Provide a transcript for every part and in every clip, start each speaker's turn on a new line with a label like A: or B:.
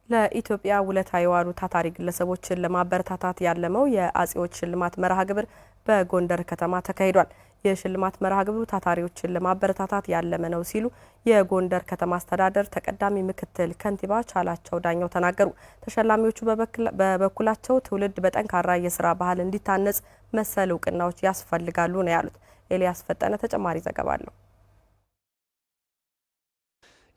A: ለኢትዮጵያ ውለታ የዋሉ ታታሪ ግለሰቦችን ለማበረታታት ያለመው የአጼዎች ሽልማት መርሃ ግብር በጎንደር ከተማ ተካሂዷል። የሽልማት መርሃ ግብሩ ታታሪዎችን ለማበረታታት ያለመ ነው ሲሉ የጎንደር ከተማ አስተዳደር ተቀዳሚ ምክትል ከንቲባ ቻላቸው ዳኘው ተናገሩ። ተሸላሚዎቹ በበኩላቸው ትውልድ በጠንካራ የስራ ባህል እንዲታነጽ መሰል እውቅናዎች ያስፈልጋሉ ነው ያሉት። ኤልያስ ፈጠነ ተጨማሪ ዘገባ አለው።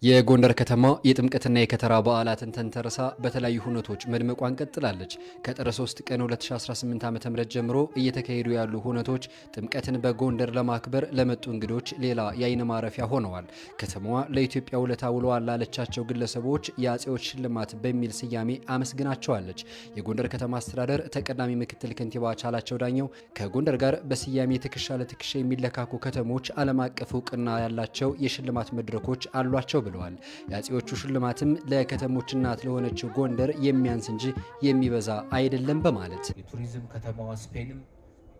B: የጎንደር ከተማ የጥምቀትና የከተራ በዓላትን ተንተርሳ በተለያዩ ሁነቶች መድመቋን ቀጥላለች። ከጥር 3 ቀን 2018 ዓ.ም ጀምሮ እየተካሄዱ ያሉ ሁነቶች ጥምቀትን በጎንደር ለማክበር ለመጡ እንግዶች ሌላ የአይን ማረፊያ ሆነዋል። ከተማዋ ለኢትዮጵያ ውለታ ውለዋል ላለቻቸው ግለሰቦች የአጼዎች ሽልማት በሚል ስያሜ አመስግናቸዋለች። የጎንደር ከተማ አስተዳደር ተቀዳሚ ምክትል ከንቲባ ቻላቸው ዳኘው ከጎንደር ጋር በስያሜ ትከሻ ለትከሻ የሚለካኩ ከተሞች ዓለም አቀፍ እውቅና ያላቸው የሽልማት መድረኮች አሏቸው ብለዋል። የአጼዎቹ ሽልማትም ለከተሞች እናት ለሆነችው ጎንደር የሚያንስ እንጂ የሚበዛ አይደለም በማለት
C: የቱሪዝም ከተማዋ ስፔንም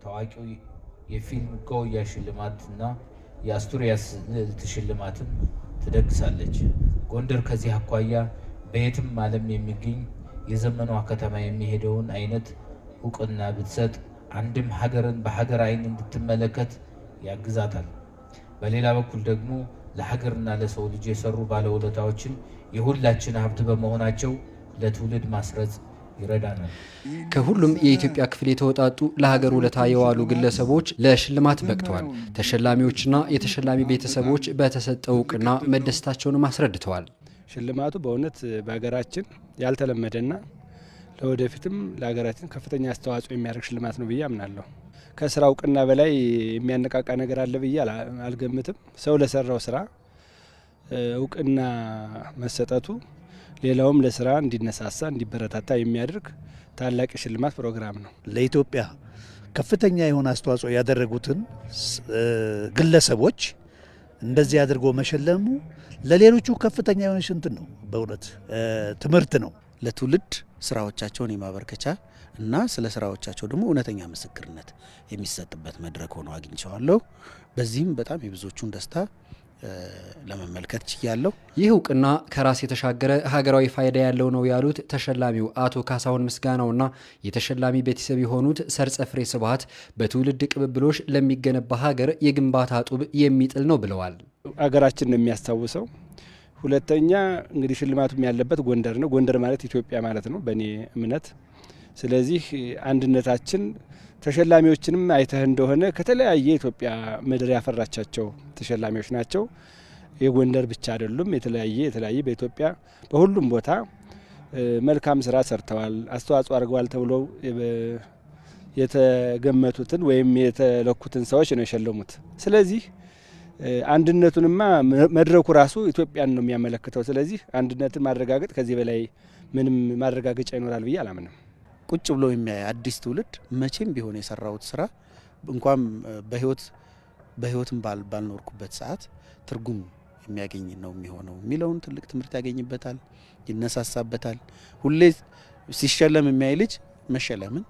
C: ታዋቂው የፊልም ጎያ ሽልማትና የአስቱሪያስ ልዕልት ሽልማትን ትደግሳለች። ጎንደር ከዚህ አኳያ በየትም ዓለም የሚገኝ የዘመኗ ከተማ የሚሄደውን አይነት እውቅና ብትሰጥ አንድም ሀገርን በሀገር አይን እንድትመለከት ያግዛታል። በሌላ በኩል ደግሞ ለሀገርና ለሰው ልጅ የሰሩ ባለውለታዎችን የሁላችን ሀብት በመሆናቸው ለትውልድ ማስረጽ ይረዳናል።
B: ከሁሉም የኢትዮጵያ ክፍል የተወጣጡ ለሀገር ውለታ የዋሉ ግለሰቦች ለሽልማት በቅተዋል። ተሸላሚዎችና የተሸላሚ ቤተሰቦች በተሰጠው እውቅና መደሰታቸውንም አስረድተዋል።
D: ሽልማቱ በእውነት በሀገራችን ያልተለመደና ለወደፊትም ለሀገራችን ከፍተኛ አስተዋጽኦ የሚያደርግ ሽልማት ነው ብዬ አምናለሁ። ከስራ እውቅና በላይ የሚያነቃቃ ነገር አለ ብዬ አልገምትም። ሰው ለሰራው ስራ እውቅና መሰጠቱ ሌላውም ለስራ እንዲነሳሳ እንዲበረታታ የሚያደርግ ታላቅ የሽልማት ፕሮግራም ነው።
E: ለኢትዮጵያ ከፍተኛ የሆነ አስተዋጽኦ ያደረጉትን ግለሰቦች እንደዚህ አድርጎ መሸለሙ ለሌሎቹ ከፍተኛ የሆነ ሽንት ነው። በእውነት ትምህርት ነው።
F: ለትውልድ ስራዎቻቸውን የማበርከቻ እና ስለ ስራዎቻቸው ደግሞ እውነተኛ ምስክርነት የሚሰጥበት መድረክ ሆኖ አግኝቼዋለሁ። በዚህም በጣም የብዙዎቹን ደስታ ለመመልከት ችያለሁ።
B: ይህ እውቅና ከራስ የተሻገረ ሀገራዊ ፋይዳ ያለው ነው ያሉት ተሸላሚው አቶ ካሳሁን ምስጋናውና የተሸላሚ ቤተሰብ የሆኑት ሰርጸ ፍሬ ስብሐት በትውልድ ቅብብሎሽ ለሚገነባ ሀገር የግንባታ ጡብ የሚጥል ነው ብለዋል።
D: ሀገራችን ነው የሚያስታውሰው። ሁለተኛ እንግዲህ ሽልማቱም ያለበት ጎንደር ነው። ጎንደር ማለት ኢትዮጵያ ማለት ነው በእኔ እምነት። ስለዚህ አንድነታችን ተሸላሚዎችንም አይተህ እንደሆነ ከተለያየ ኢትዮጵያ ምድር ያፈራቻቸው ተሸላሚዎች ናቸው። የጎንደር ብቻ አይደሉም። የተለያየ በኢትዮጵያ በሁሉም ቦታ መልካም ስራ ሰርተዋል፣ አስተዋጽኦ አድርገዋል ተብለው የተገመቱትን ወይም የተለኩትን ሰዎች ነው የሸለሙት። ስለዚህ አንድነቱንማ መድረኩ ራሱ ኢትዮጵያን ነው የሚያመለክተው። ስለዚህ አንድነትን ማረጋገጥ ከዚህ በላይ ምንም ማረጋገጫ ይኖራል ብዬ አላምንም።
F: ቁጭ ብሎ የሚያይ አዲስ ትውልድ መቼም ቢሆን የሰራውት ስራ እንኳን በህይወትም ባልኖርኩበት ሰዓት ትርጉም የሚያገኝ ነው የሚሆነው የሚለውን ትልቅ ትምህርት ያገኝበታል፣ ይነሳሳበታል። ሁሌ ሲሸለም የሚያይ ልጅ መሸለምን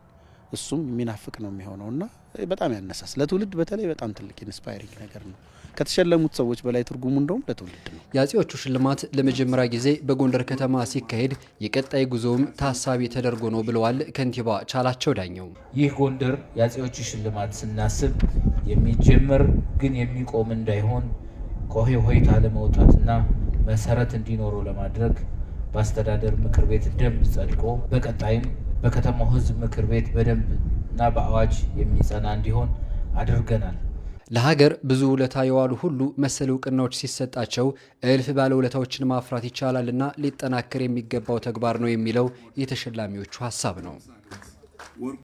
F: እሱም የሚናፍቅ ነው የሚሆነውና በጣም ያነሳስ ለትውልድ በተለይ በጣም ትልቅ ኢንስፓይሪንግ ነገር ነው። ከተሸለሙት ሰዎች በላይ ትርጉሙ እንደውም ለትውልድ ነው።
B: የአጼዎቹ ሽልማት ለመጀመሪያ ጊዜ በጎንደር ከተማ ሲካሄድ የቀጣይ ጉዞውም ታሳቢ ተደርጎ ነው ብለዋል ከንቲባ ቻላቸው ዳኘው።
C: ይህ ጎንደር የአጼዎቹ ሽልማት ስናስብ የሚጀመር ግን የሚቆም እንዳይሆን ከሆይታ ለመውጣትና መሰረት እንዲኖረው ለማድረግ በአስተዳደር ምክር ቤት ደንብ ጸድቆ በቀጣይም በከተማው ህዝብ ምክር ቤት በደንብና በአዋጅ የሚጸና እንዲሆን አድርገናል።
B: ለሀገር ብዙ ውለታ የዋሉ ሁሉ መሰል እውቅናዎች ሲሰጣቸው እልፍ ባለውለታዎችን ማፍራት ይቻላልና ሊጠናከር የሚገባው ተግባር ነው የሚለው የተሸላሚዎቹ ሀሳብ ነው።